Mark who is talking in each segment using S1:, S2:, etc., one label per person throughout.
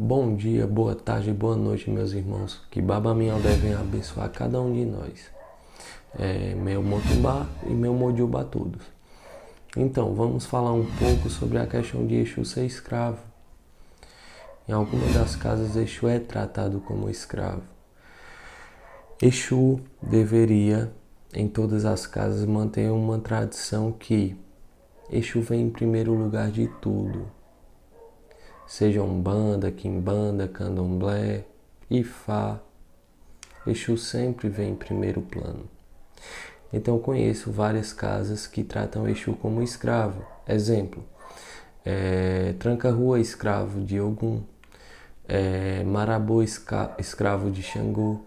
S1: Bom dia, boa tarde, boa noite, meus irmãos. Que Baba Minhaldé venha abençoar cada um de nós. Meu Motumbá e meu Modiubá todos. Então, vamos falar um pouco sobre a questão de Exu ser escravo. Em algumas das casas, Exu é tratado como escravo. Exu deveria, em todas as casas, manter uma tradição que Exu vem em primeiro lugar de tudo. Seja Umbanda, Quimbanda, Candomblé, Ifá, Exu sempre vem em primeiro plano. Então eu conheço várias casas que tratam Exu como escravo. Exemplo, Tranca-Rua escravo de Ogum, Marabô escravo de Xangô,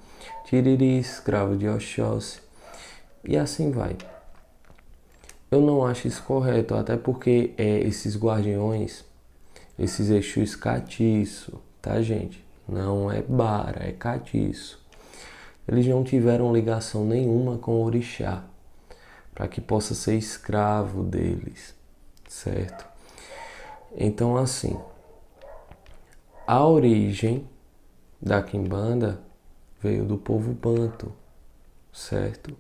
S1: Tiriri escravo de Oxóssi e assim vai. Eu não acho isso correto, até porque esses guardiões, esses Exus catiço, tá gente? Não é bara, é catiço. Eles não tiveram ligação nenhuma com o orixá, para que possa ser escravo deles, certo? Então assim, a origem da Quimbanda veio do povo banto, certo?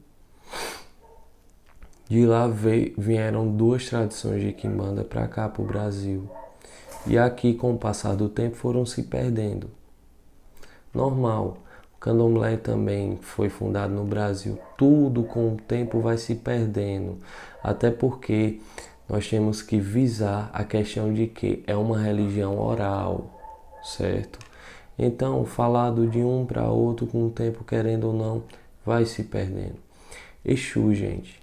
S1: De lá vieram duas tradições de Quimbanda para cá, para o Brasil. E aqui, com o passar do tempo, foram se perdendo. Normal. O Candomblé também foi fundado no Brasil. Tudo com o tempo vai se perdendo. Até porque nós temos que visar a questão de que é uma religião oral, certo? Então, falado de um para outro com o tempo, querendo ou não, vai se perdendo. Exu, gente,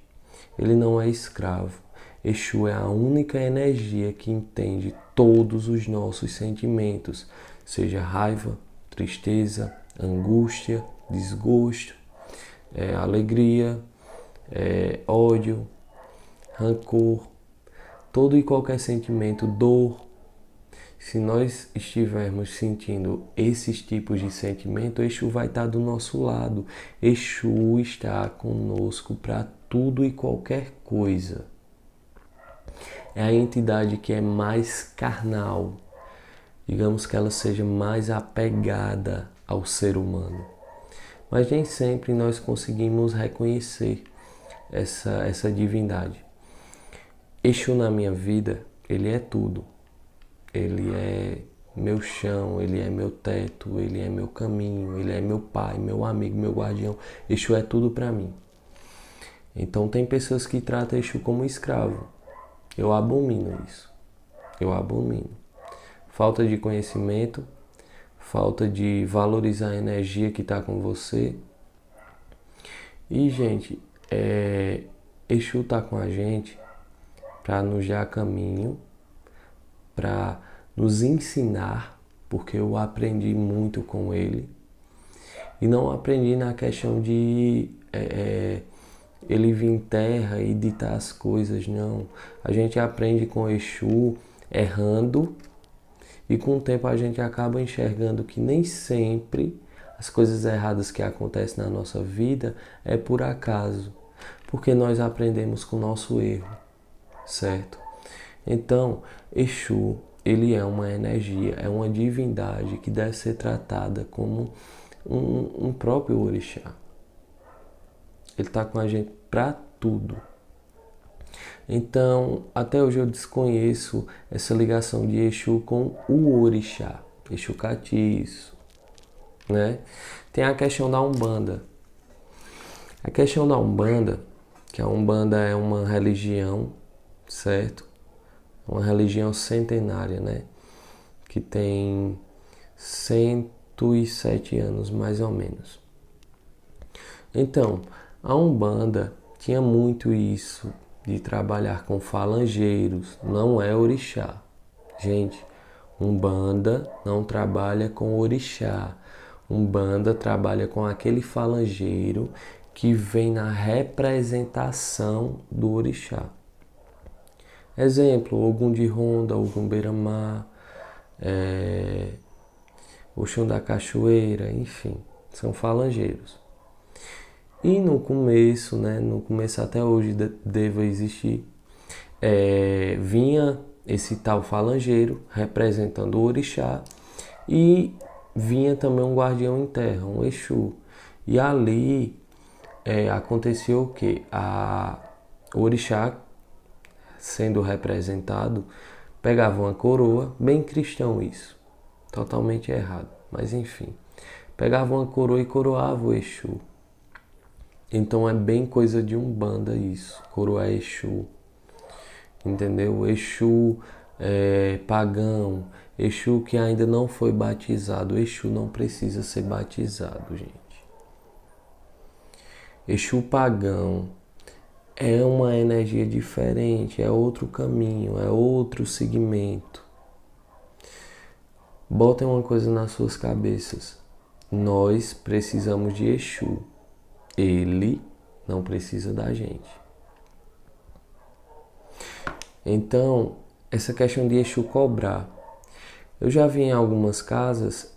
S1: ele não é escravo. Exu é a única energia que entende todos os nossos sentimentos, seja raiva, tristeza, angústia, desgosto, alegria, ódio, rancor, todo e qualquer sentimento, dor. Se nós estivermos sentindo esses tipos de sentimento, Exu vai estar do nosso lado. Exu está conosco para tudo e qualquer coisa. É a entidade que é mais carnal, digamos que ela seja mais apegada ao ser humano. Mas nem sempre nós conseguimos reconhecer essa divindade. Exu na minha vida, ele é tudo. Ele é meu chão, ele é meu teto, ele é meu caminho, ele é meu pai, meu amigo, meu guardião. Exu é tudo para mim. Então tem pessoas que tratam Exu como escravo. Eu abomino isso. Eu abomino. Falta de conhecimento, falta de valorizar a energia que está com você. E, gente, Exu está com a gente para nos dar caminho, para nos ensinar, porque eu aprendi muito com ele. E não aprendi na questão de ele vir em terra e ditar as coisas, não. A gente aprende com Exu errando e com o tempo a gente acaba enxergando que nem sempre as coisas erradas que acontecem na nossa vida é por acaso, porque nós aprendemos com o nosso erro, certo? Então, Exu, ele é uma energia, é uma divindade que deve ser tratada como um próprio orixá. Ele está com a gente para tudo. Então, até hoje eu desconheço essa ligação de Exu com o orixá, Exu catiço, né? Tem a questão da Umbanda. A questão da Umbanda, que a Umbanda é uma religião, certo? Uma religião centenária, né? Que tem 107 anos, mais ou menos. Então, a Umbanda tinha muito isso de trabalhar com falangeiros, não é orixá. Gente, Umbanda não trabalha com orixá. Umbanda trabalha com aquele falangeiro que vem na representação do orixá. Exemplo, Ogum de Ronda, Ogum Beira-Mar, Oxum da Cachoeira, enfim, são falangeiros. E no começo, né, no começo até hoje deva existir, vinha esse tal falangeiro representando o orixá E vinha também um guardião em terra, um Exu. E ali acontecia o quê? O orixá, sendo representado, pegava uma coroa, bem cristão isso, totalmente errado, mas enfim. Pegava uma coroa e coroava o Exu. Então é bem coisa de Umbanda isso, coroar Exu, entendeu? Exu pagão, Exu que ainda não foi batizado. Exu não precisa ser batizado, gente. Exu pagão é uma energia diferente, é outro caminho, é outro segmento. Botem uma coisa nas suas cabeças. Nós precisamos de Exu. Ele não precisa da gente. Então, essa questão de Exu cobrar. Eu já vi em algumas casas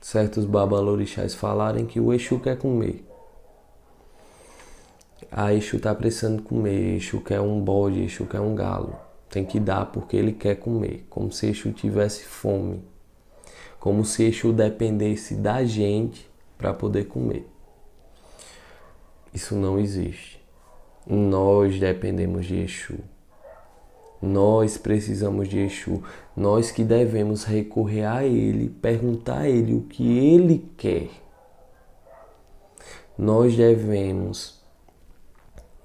S1: certos babalorixás falarem que o Exu quer comer. A Exu tá precisando comer, Exu quer um bode, Exu quer um galo. Tem que dar porque ele quer comer, como se Exu tivesse fome. Como se Exu dependesse da gente para poder comer. Isso não existe. Nós dependemos de Exu. Nós precisamos de Exu. Nós que devemos recorrer a ele, perguntar a ele o que ele quer. Nós devemos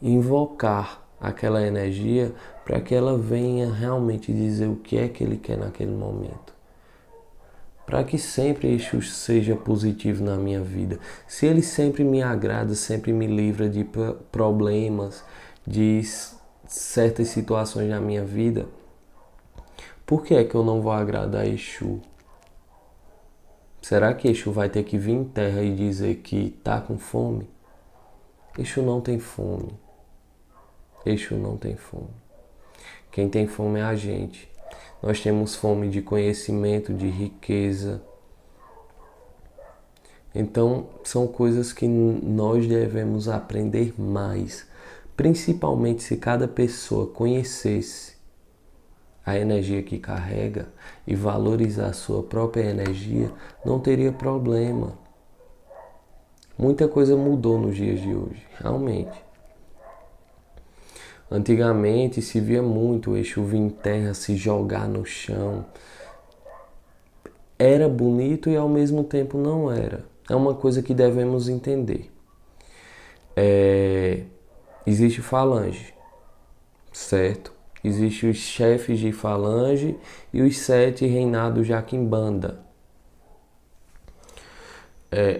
S1: invocar aquela energia para que ela venha realmente dizer o que é que ele quer naquele momento. Para que sempre Exu seja positivo na minha vida. Se ele sempre me agrada, sempre me livra de problemas, de certas situações na minha vida, por que é que eu não vou agradar a Exu? Será que Exu vai ter que vir em terra e dizer que está com fome? Exu não tem fome. Exu não tem fome. Quem tem fome é a gente. Nós temos fome de conhecimento, de riqueza. Então, são coisas que nós devemos aprender mais. Principalmente se cada pessoa conhecesse a energia que carrega e valorizar a sua própria energia, não teria problema. Muita coisa mudou nos dias de hoje, realmente. Antigamente se via muito o Exu vir em terra, se jogar no chão. Era bonito e ao mesmo tempo não era. É uma coisa que devemos entender. Existe falange, certo? Existem os chefes de falange e os 7 reinados Jaquimbanda.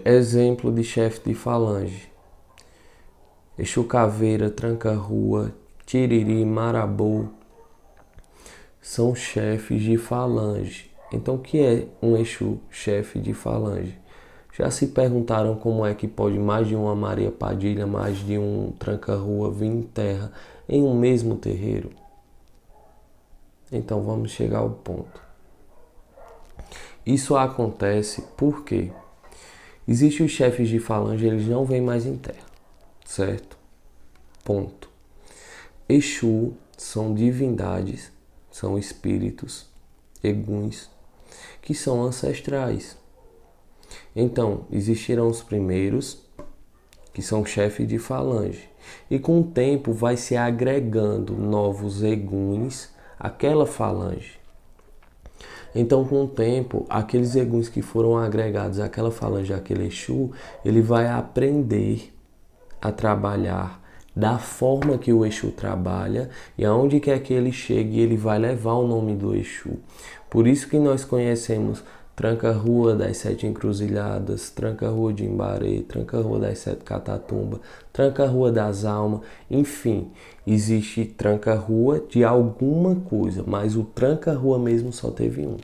S1: Exemplo de chefe de falange: Exu Caveira, Tranca-Rua, Tiriri, Marabô são chefes de falange. Então, o que é um Exu chefe de falange? Já se perguntaram como é que pode mais de uma Maria Padilha, mais de um Tranca-Rua vir em terra em um mesmo terreiro? Então vamos chegar ao ponto. Isso acontece porque existem os chefes de falange, eles não vêm mais em terra, certo? Ponto. Exu são divindades, são espíritos, eguns, que são ancestrais. Então, existirão os primeiros, que são chefes de falange. E com o tempo vai se agregando novos eguns àquela falange. Então, com o tempo, aqueles eguns que foram agregados àquela falange, àquele Exu, ele vai aprender a trabalhar da forma que o Exu trabalha, e aonde quer que ele chegue, ele vai levar o nome do Exu. Por isso que nós conhecemos Tranca-Rua das 7 Encruzilhadas, Tranca-Rua de Imbaré, Tranca-Rua das 7 Catatumba, Tranca-Rua das Almas, enfim, existe Tranca-Rua de alguma coisa, mas o Tranca-Rua mesmo só teve um.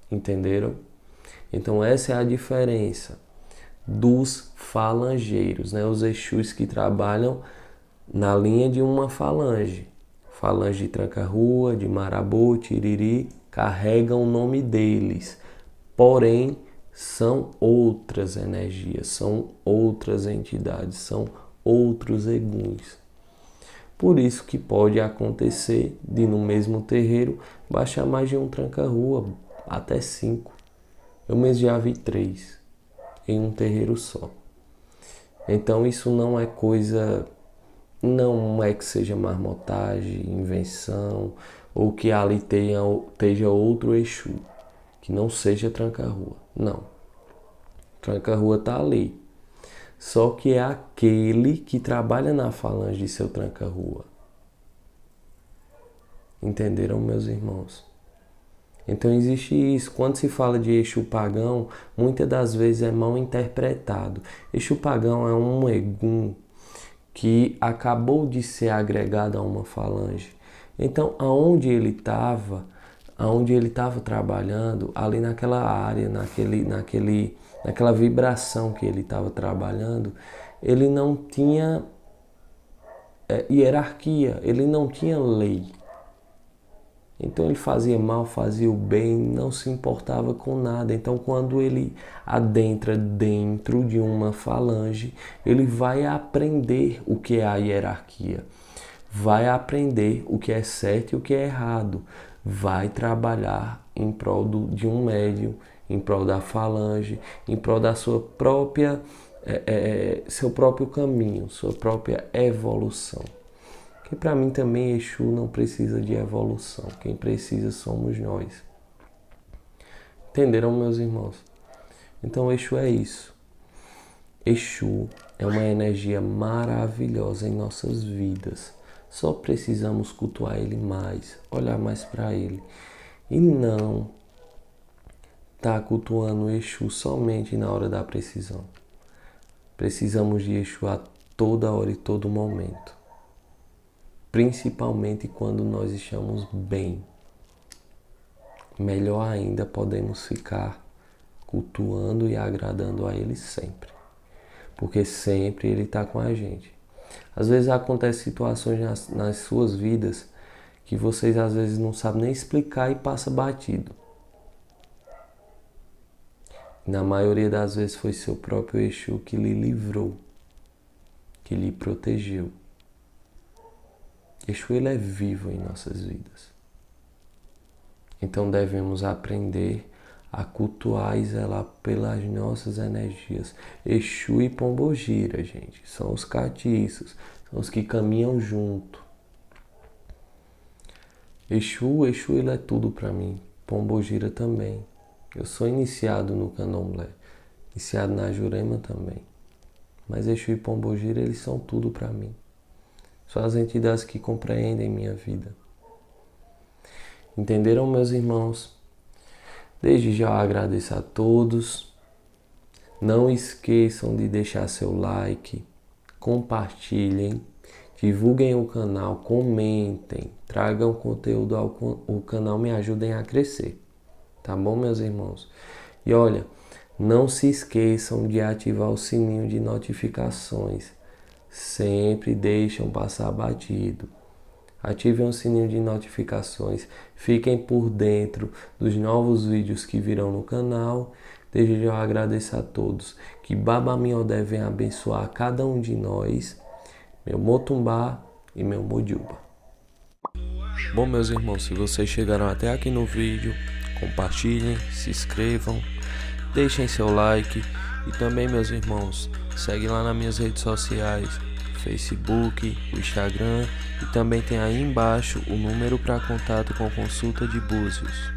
S1: Entenderam? Então essa é a diferença dos falangeiros, né? Os Exus que trabalham na linha de uma falange. Falange de Tranca-Rua, de Marabô, Tiriri, carregam o nome deles. Porém, são outras energias, são outras entidades, são outros eguns. Por isso que pode acontecer de no mesmo terreiro baixar mais de um Tranca-Rua, até 5. Eu mesmo já vi 3 em um terreiro só. Então isso não é coisa, não é que seja marmotagem, invenção, ou que ali esteja outro Exu, que não seja tranca-rua. Não. Tranca-rua está ali. Só que é aquele que trabalha na falange de seu tranca-rua. Entenderam, meus irmãos? Então existe isso. Quando se fala de Exu pagão, muitas das vezes é mal interpretado. Exu pagão é um egum que acabou de ser agregado a uma falange. Então, aonde ele estava trabalhando, ali naquela área, naquela vibração que ele estava trabalhando, ele não tinha hierarquia, ele não tinha lei. Então ele fazia mal, fazia o bem, não se importava com nada. Então quando ele adentra dentro de uma falange, ele vai aprender o que é a hierarquia, vai aprender o que é certo e o que é errado, vai trabalhar em prol de um médium, em prol da falange, em prol da sua própria, seu próprio caminho, sua própria evolução. Que para mim também Exu não precisa de evolução. Quem precisa somos nós. Entenderam, meus irmãos? Então Exu é isso. Exu é uma energia maravilhosa em nossas vidas. Só precisamos cultuar ele mais, olhar mais para ele. E não estar cultuando o Exu somente na hora da precisão. Precisamos de Exu a toda hora e todo momento. Principalmente quando nós estamos bem. Melhor ainda, podemos ficar cultuando e agradando a Ele sempre. Porque sempre Ele está com a gente. Às vezes acontecem situações nas suas vidas que vocês às vezes não sabem nem explicar e passa batido. Na maioria das vezes foi seu próprio Exu que lhe livrou, que lhe protegeu. Exu, ele é vivo em nossas vidas. Então devemos aprender a cultuar e zelar pelas nossas energias. Exu e Pombogira, gente, são os catiços, são os que caminham junto. Exu, ele é tudo para mim. Pombogira também. Eu sou iniciado no Candomblé, iniciado na Jurema também. Mas Exu e Pombogira, eles são tudo para mim. São as entidades que compreendem minha vida. Entenderam, meus irmãos? Desde já eu agradeço a todos. Não esqueçam de deixar seu like, compartilhem, divulguem o canal, comentem, tragam conteúdo ao canal, me ajudem a crescer. Tá bom, meus irmãos? E olha, não se esqueçam de ativar o sininho de notificações. Sempre deixam passar batido. Ativem o sininho de notificações. Fiquem por dentro dos novos vídeos que virão no canal. Desde já eu agradeço a todos. Que Baba Miodé venha abençoar cada um de nós. Meu Motumbá e meu Mojuba. Bom, meus irmãos, se vocês chegaram até aqui no vídeo, compartilhem, se inscrevam, deixem seu like. E também, meus irmãos, segue lá nas minhas redes sociais, Facebook, o Instagram, e também tem aí embaixo o número para contato com consulta de búzios.